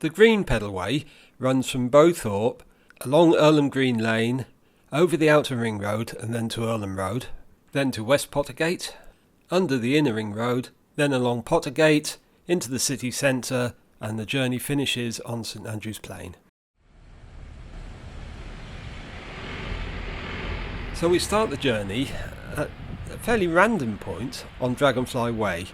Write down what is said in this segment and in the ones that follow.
The Green Pedalway runs from Bowthorpe along Earlham Green Lane, over the outer ring road and then to Earlham Road, then to West Pottergate, under the inner ring road, then along Pottergate, into the city centre, and the journey finishes on St Andrew's Plain. So we start the journey at a fairly random point on Dragonfly Way.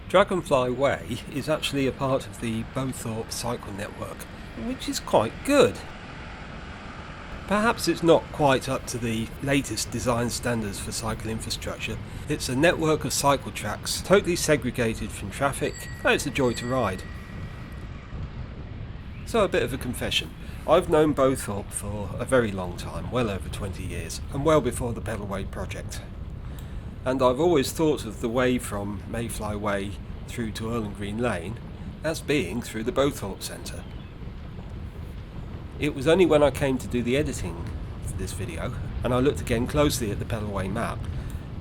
Dragonfly Way is actually a part of the Bowthorpe cycle network, which is quite good. Perhaps it's not quite up to the latest design standards for cycle infrastructure. It's a network of cycle tracks, totally segregated from traffic, and it's a joy to ride. So a bit of a confession. I've known Bowthorpe for a very long time, well over 20 years, and well before the Pedalway project. And I've always thought of the way from Mayfly Way through to Earlham Green Lane as being through the Bowthorpe Centre. It was only when I came to do the editing for this video, and I looked again closely at the Pedalway map,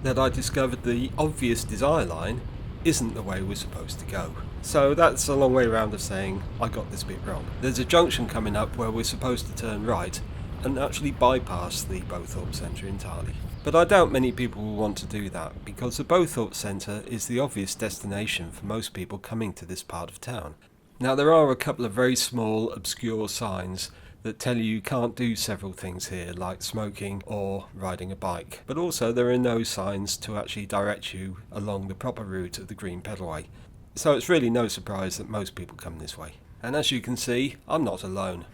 that I discovered the obvious desire line isn't the way we're supposed to go. So that's a long way around of saying I got this bit wrong. There's a junction coming up where we're supposed to turn right and actually bypass the Bowthorpe Centre entirely. But I doubt many people will want to do that, because the Bowthorpe Centre is the obvious destination for most people coming to this part of town. Now there are a couple of very small, obscure signs that tell you can't do several things here, like smoking or riding a bike. But also there are no signs to actually direct you along the proper route of the Green Pedalway. So it's really no surprise that most people come this way. And as you can see, I'm not alone.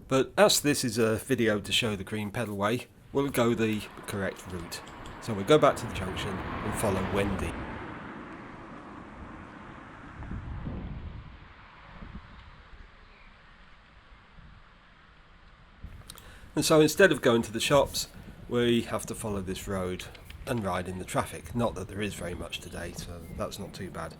But as this is a video to show the Green Pedalway, we'll go the correct route. So we'll go back to the junction and follow Wendy. And so instead of going to the shops, we have to follow this road and ride in the traffic. Not that there is very much today, so that's not too bad.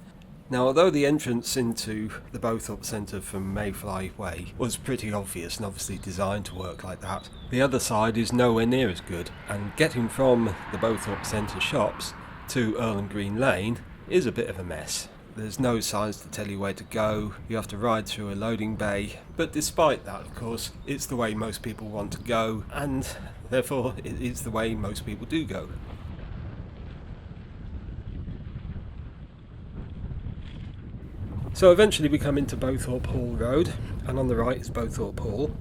Now, although the entrance into the Bowthorpe Centre from Mayfly Way was pretty obvious and obviously designed to work like that, the other side is nowhere near as good, and getting from the Bowthorpe Centre shops to Earlham Green Lane is a bit of a mess. There's no signs to tell you where to go, you have to ride through a loading bay, but despite that, of course, it's the way most people want to go, and therefore it's the way most people do go. So eventually we come into Bowthorpe Hall Road, and on the right is Bowthorpe Hall,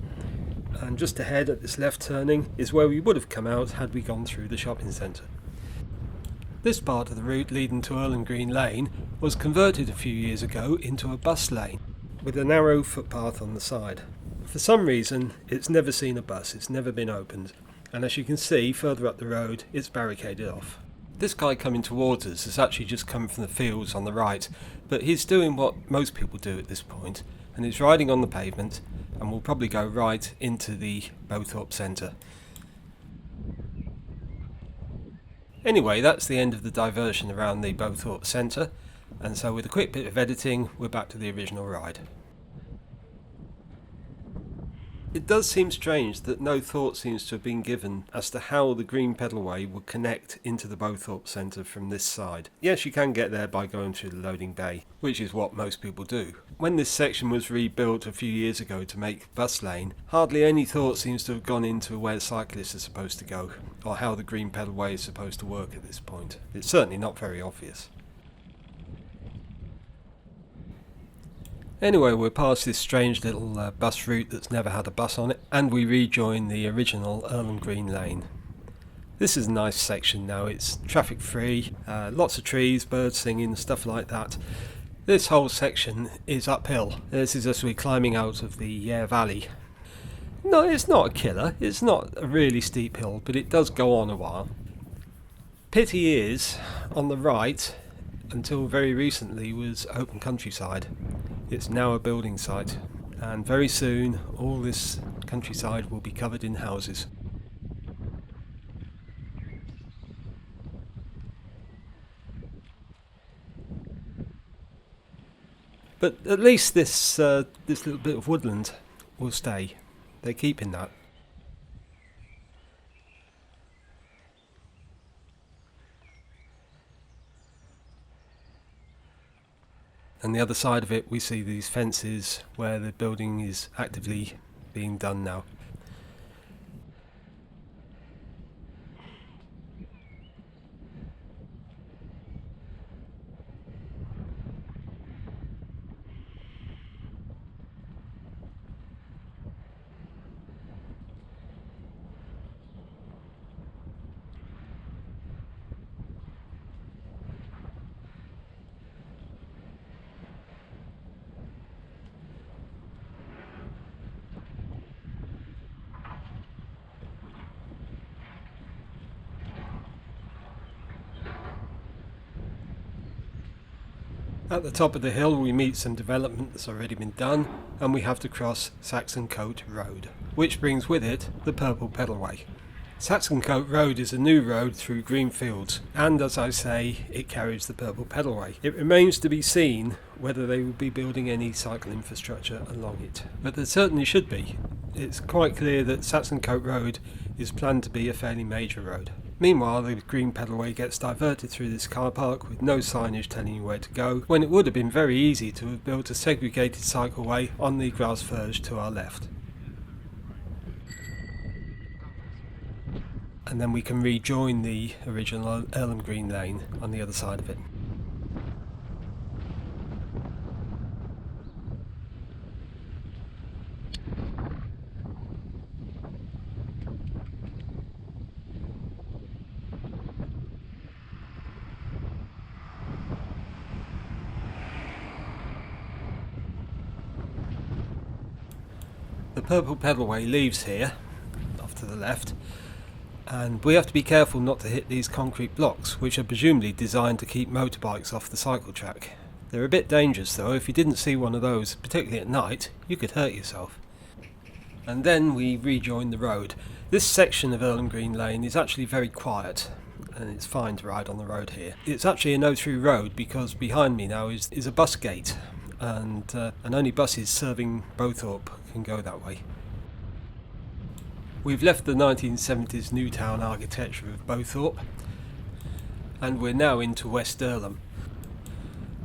and just ahead at this left turning is where we would have come out had we gone through the shopping centre. This part of the route leading to Earlham Green Lane was converted a few years ago into a bus lane, with a narrow footpath on the side. For some reason it's never seen a bus, it's never been opened, and as you can see further up the road it's barricaded off. This guy coming towards us has actually just come from the fields on the right, but he's doing what most people do at this point, and he's riding on the pavement and will probably go right into the Bowthorpe Centre. Anyway, that's the end of the diversion around the Bowthorpe Centre, and so with a quick bit of editing we're back to the original ride. It does seem strange that no thought seems to have been given as to how the Green Pedalway would connect into the Bowthorpe Centre from this side. Yes, you can get there by going through the loading bay, which is what most people do. When this section was rebuilt a few years ago to make bus lane, hardly any thought seems to have gone into where cyclists are supposed to go, or how the Green Pedalway is supposed to work at this point. It's certainly not very obvious. Anyway, we're past this strange little bus route that's never had a bus on it, and we rejoin the original Earlham Green Lane. This is a nice section now, it's traffic free, lots of trees, birds singing, stuff like that. This whole section is uphill. This is as we're climbing out of the Yare Valley. No, it's not a killer, it's not a really steep hill, but it does go on a while. Pity is, on the right, until very recently was open countryside. It's now a building site, and very soon all this countryside will be covered in houses. But at least this little bit of woodland will stay. They're keeping that. and the other side of it we see these fences where the building is actively being done now. At the top of the hill we meet some development that's already been done, and we have to cross Saxon Coat Road, which brings with it the Purple Pedalway. Saxon Coat Road is a new road through green fields, and as I say, it carries the Purple Pedalway. It remains to be seen whether they will be building any cycle infrastructure along it, but there certainly should be. It's quite clear that Saxon Coat Road is planned to be a fairly major road. Meanwhile, the Green Pedalway gets diverted through this car park with no signage telling you where to go, when it would have been very easy to have built a segregated cycleway on the grass verge to our left. And then we can rejoin the original Earlham Green Lane on the other side of it. The Purple Pedalway leaves here, off to the left, and we have to be careful not to hit these concrete blocks, which are presumably designed to keep motorbikes off the cycle track. They're a bit dangerous though. If you didn't see one of those, particularly at night, you could hurt yourself. And then we rejoin the road. This section of Earlham Green Lane is actually very quiet, and it's fine to ride on the road here. It's actually a no-through road because behind me now is a bus gate, and only buses serving Bowthorpe can go that way. We've left the 1970s Newtown architecture of Bowthorpe, and we're now into West Earlham.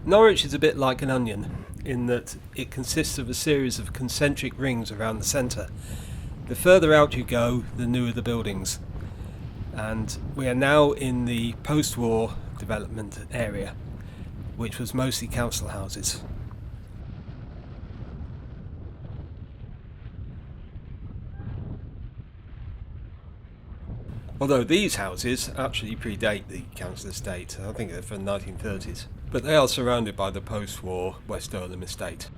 Norwich is a bit like an onion in that it consists of a series of concentric rings around the centre. The further out you go, the newer the buildings, and we are now in the post-war development area, which was mostly council houses. Although these houses actually predate the council estate, I think they're from the 1930s, but they are surrounded by the post-war West Earlham estate.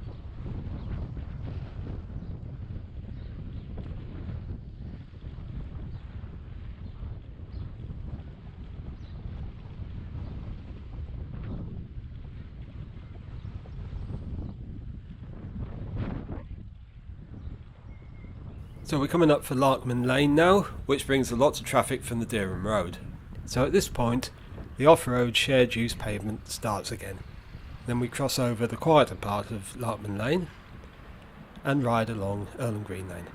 So we're coming up for Earlham Lane now, which brings a lot of traffic from the Earlham Road. So at this point, the off-road shared use pavement starts again. Then we cross over the quieter part of Earlham Lane and ride along Earlham Green Lane.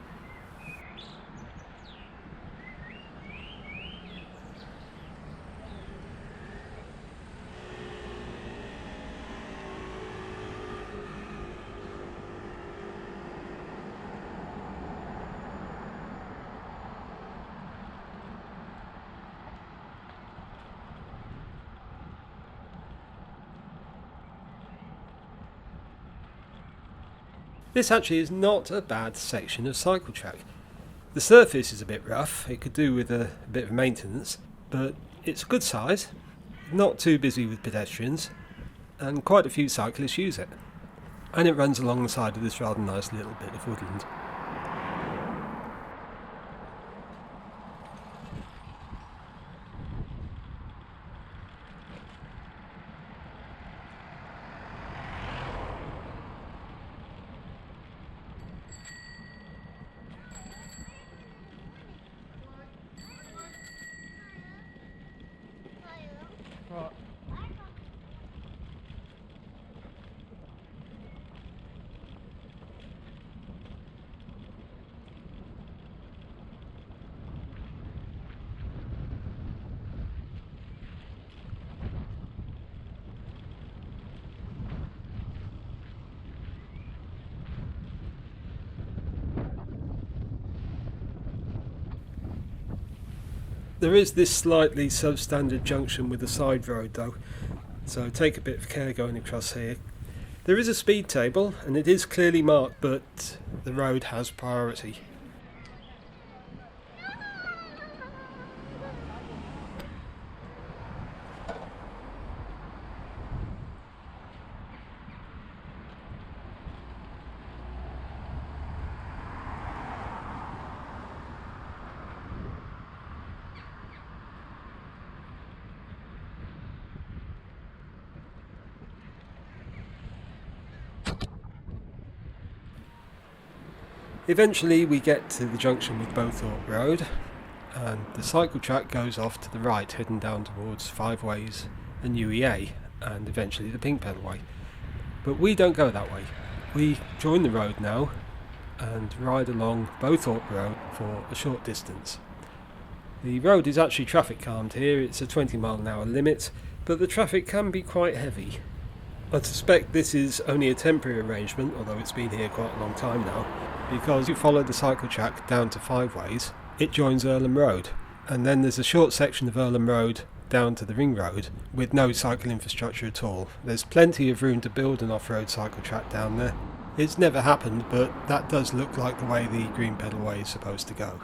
This actually is not a bad section of cycle track. The surface is a bit rough, it could do with a bit of maintenance, but it's a good size, not too busy with pedestrians, and quite a few cyclists use it. And it runs along the side of this rather nice little bit of woodland. There is this slightly substandard junction with a side road though, so take a bit of care going across here. There is a speed table and it is clearly marked, but the road has priority. Eventually we get to the junction with Bowthorpe Road, and the cycle track goes off to the right, heading down towards Five Ways and UEA, and eventually the Pink Pedalway. But we don't go that way. We join the road now and ride along Bowthorpe Road for a short distance. The road is actually traffic calmed here, it's a 20-mile-an-hour limit, but the traffic can be quite heavy. I suspect this is only a temporary arrangement, although it's been here quite a long time now, because if you follow the cycle track down to Five Ways, it joins Earlham Road, and then there's a short section of Earlham Road down to the Ring Road with no cycle infrastructure at all. There's plenty of room to build an off-road cycle track down there. It's never happened, but that does look like the way the Green Pedalway is supposed to go.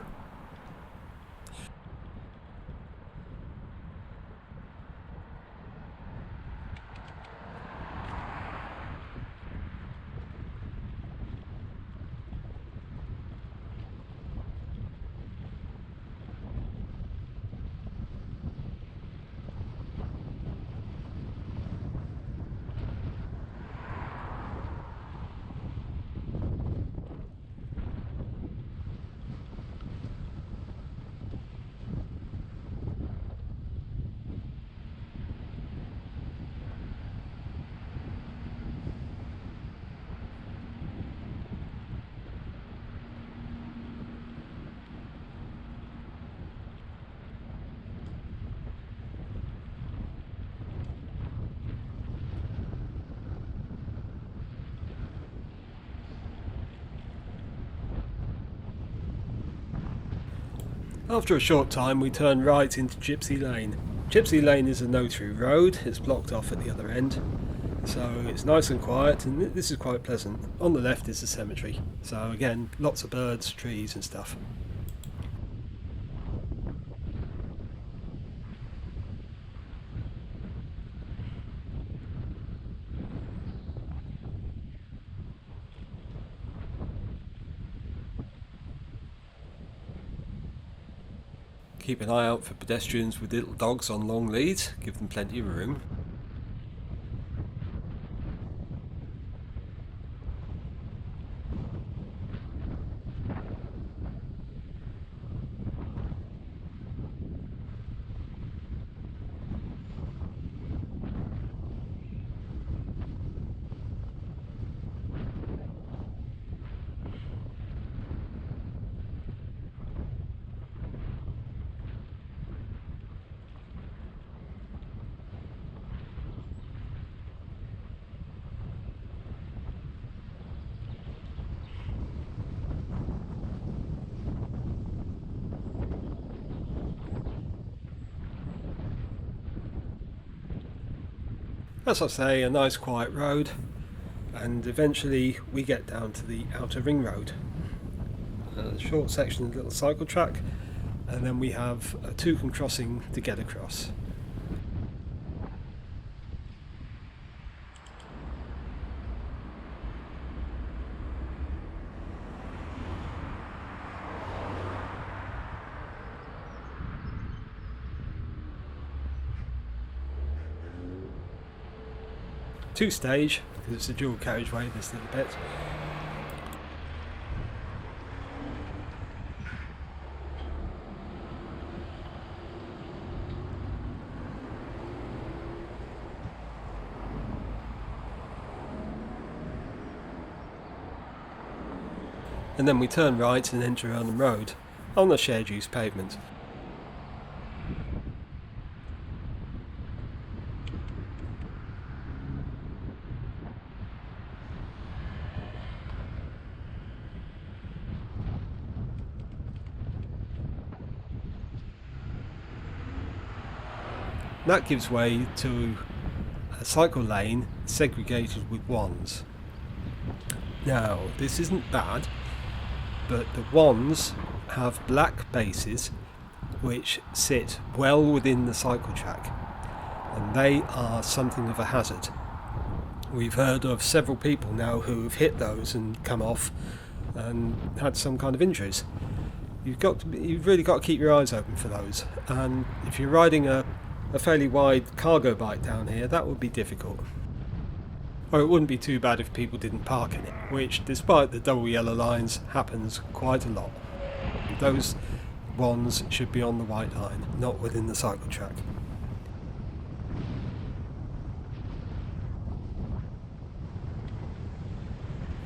After a short time we turn right into Gypsy Lane. Gypsy Lane is a no-through road, it's blocked off at the other end, so it's nice and quiet and this is quite pleasant. On the left is the cemetery, so again lots of birds, trees and stuff. Keep an eye out for pedestrians with little dogs on long leads, give them plenty of room. As I say, a nice quiet road, and eventually we get down to the outer ring road. A short section of little cycle track, and then we have a toucan crossing to get across. Two stage, because it's a dual carriageway, this little bit. And then we turn right and enter Earlham Road on the shared use pavement. That gives way to a cycle lane segregated with wands. Now, this isn't bad, but the wands have black bases which sit well within the cycle track, and they are something of a hazard. We've heard of several people now who have hit those and come off and had some kind of injuries. You've really got to keep your eyes open for those, and if you're riding a fairly wide cargo bike down here, that would be difficult. Or it wouldn't be too bad if people didn't park in it, which, despite the double yellow lines, happens quite a lot. Those ones should be on the white line, not within the cycle track.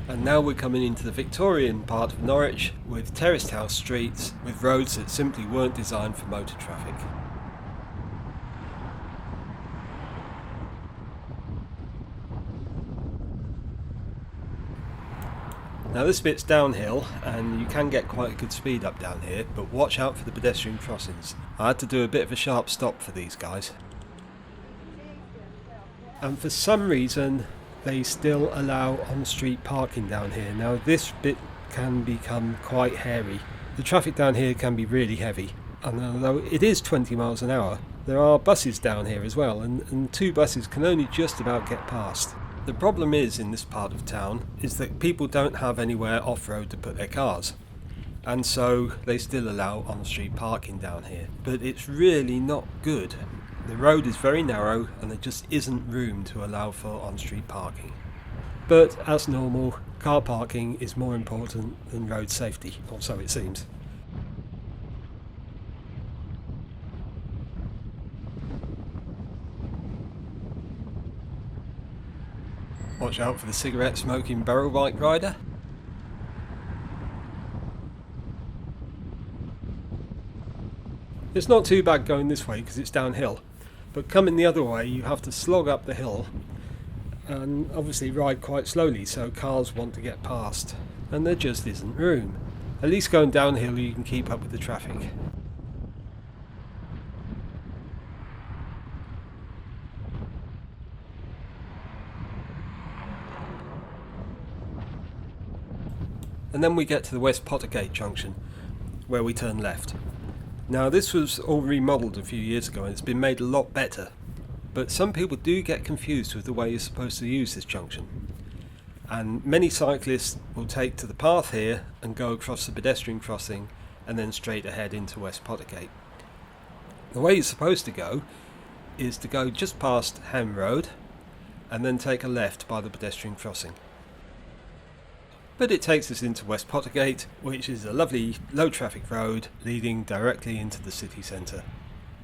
And now we're coming into the Victorian part of Norwich, with terraced house streets, with roads that simply weren't designed for motor traffic. Now this bit's downhill, and you can get quite a good speed up down here, but watch out for the pedestrian crossings. I had to do a bit of a sharp stop for these guys. And for some reason, they still allow on-street parking down here. Now this bit can become quite hairy. The traffic down here can be really heavy, and although it is 20 miles an hour, there are buses down here as well, and two buses can only just about get past. The problem is, in this part of town, is that people don't have anywhere off-road to put their cars, and so they still allow on-street parking down here. But it's really not good. The road is very narrow and there just isn't room to allow for on-street parking. But as normal, car parking is more important than road safety, or so it seems. Watch out for the cigarette smoking barrel bike rider. It's not too bad going this way because it's downhill, but coming the other way you have to slog up the hill and obviously ride quite slowly, so cars want to get past, and there just isn't room. At least going downhill you can keep up with the traffic. And then we get to the West Pottergate junction, where we turn left. Now this was all remodelled a few years ago and it's been made a lot better, but some people do get confused with the way you're supposed to use this junction. And many cyclists will take to the path here and go across the pedestrian crossing and then straight ahead into West Pottergate. The way you're supposed to go is to go just past Earlham Road and then take a left by the pedestrian crossing. But it takes us into West Pottergate, which is a lovely low traffic road leading directly into the city centre.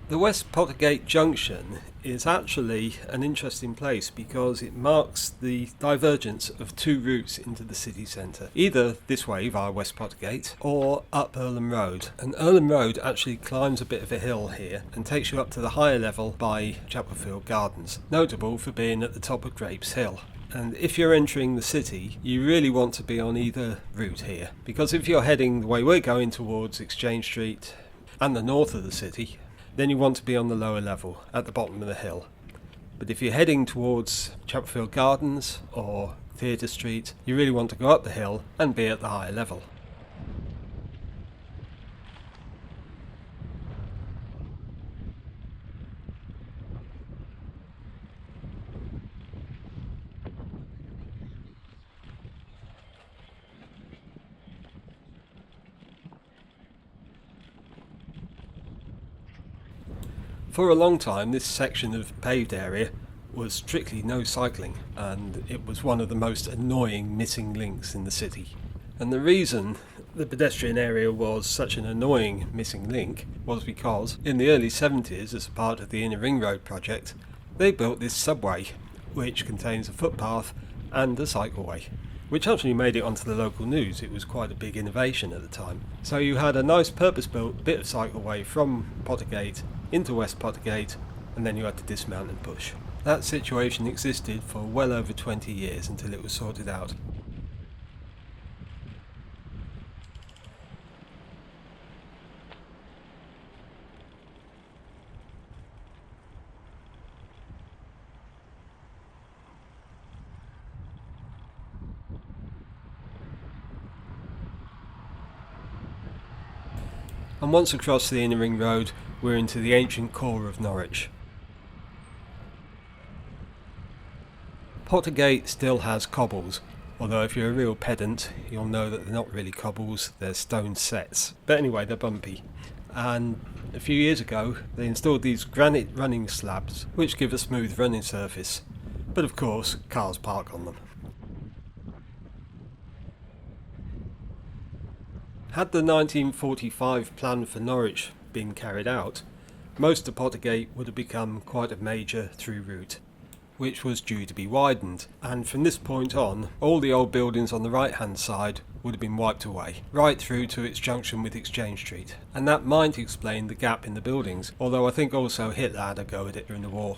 The West Pottergate junction is actually an interesting place because it marks the divergence of two routes into the city centre, either this way via West Pottergate or up Earlham Road. And Earlham Road actually climbs a bit of a hill here and takes you up to the higher level by Chapelfield Gardens, notable for being at the top of Grapes Hill. And if you're entering the city, you really want to be on either route here, because if you're heading the way we're going towards Exchange Street and the north of the city, then you want to be on the lower level at the bottom of the hill. But if you're heading towards Chapelfield Gardens or Theatre Street, you really want to go up the hill and be at the higher level. For a long time, this section of paved area was strictly no cycling, and it was one of the most annoying missing links in the city. And the reason the pedestrian area was such an annoying missing link was because, in the early 70s, as a part of the Inner Ring Road project, they built this subway, which contains a footpath and a cycleway, which actually made it onto the local news. It was quite a big innovation at the time. So you had a nice purpose-built bit of cycleway from Pottergate into West Pottergate, and then you had to dismount and push. That situation existed for well over 20 years until it was sorted out. and once across the inner ring road we're into the ancient core of Norwich. Pottergate still has cobbles, although if you're a real pedant you'll know that they're not really cobbles, they're stone sets. But anyway, they're bumpy. And a few years ago they installed these granite running slabs which give a smooth running surface, but of course cars park on them. Had the 1945 plan for Norwich been carried out, most of Pottergate would have become quite a major through route, which was due to be widened, and from this point on all the old buildings on the right hand side would have been wiped away, right through to its junction with Exchange Street, and that might explain the gap in the buildings, although I think also Hitler had a go at it during the war.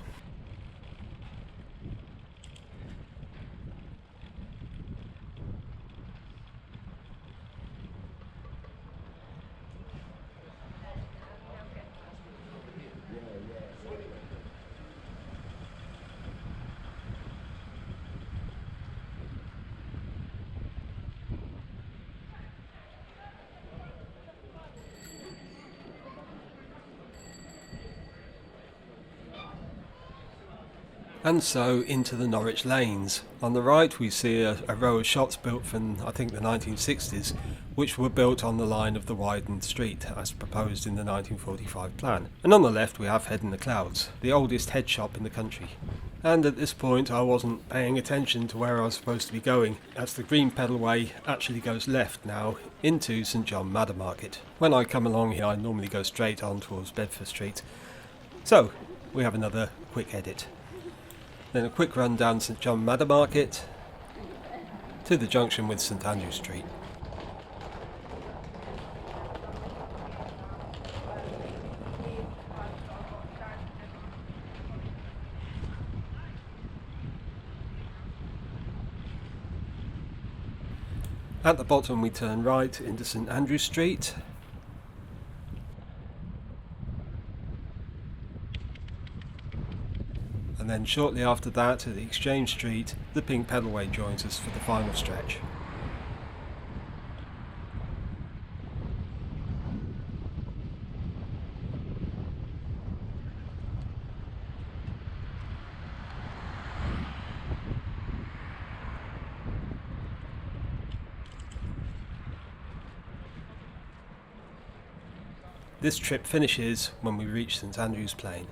And so into the Norwich lanes. On the right we see a row of shops built from I think the 1960s, which were built on the line of the widened street as proposed in the 1945 plan. And on the left we have Head in the Clouds, the oldest head shop in the country. And at this point I wasn't paying attention to where I was supposed to be going, as the Green Pedalway actually goes left now into St John Maddermarket. When I come along here I normally go straight on towards Bedford Street. So we have another quick edit. Then a quick run down St John Maddermarket to the junction with St Andrew Street. At the bottom we turn right into St Andrew Street. And then shortly after that, at the Exchange Street, the pink pedalway joins us for the final stretch. This trip finishes when we reach St Andrew's Plain.